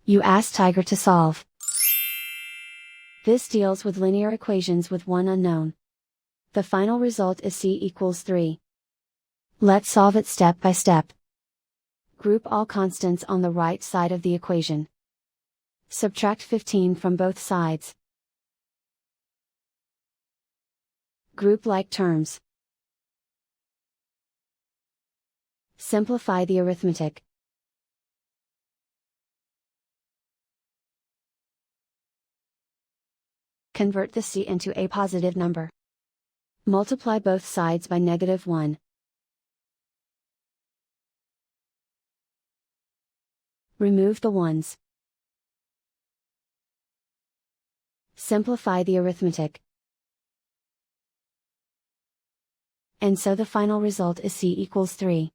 You ask Tiger to solve. This deals with linear equations with one unknown. The final result is c equals 3. Let's solve it step by step. Group all constants on the right side of the equation. Subtract 15 from both sides. Group like terms. Simplify the arithmetic. Convert the c into a positive number. Multiply both sides by -1. Remove the ones. Simplify the arithmetic. And so the final result is c equals 3.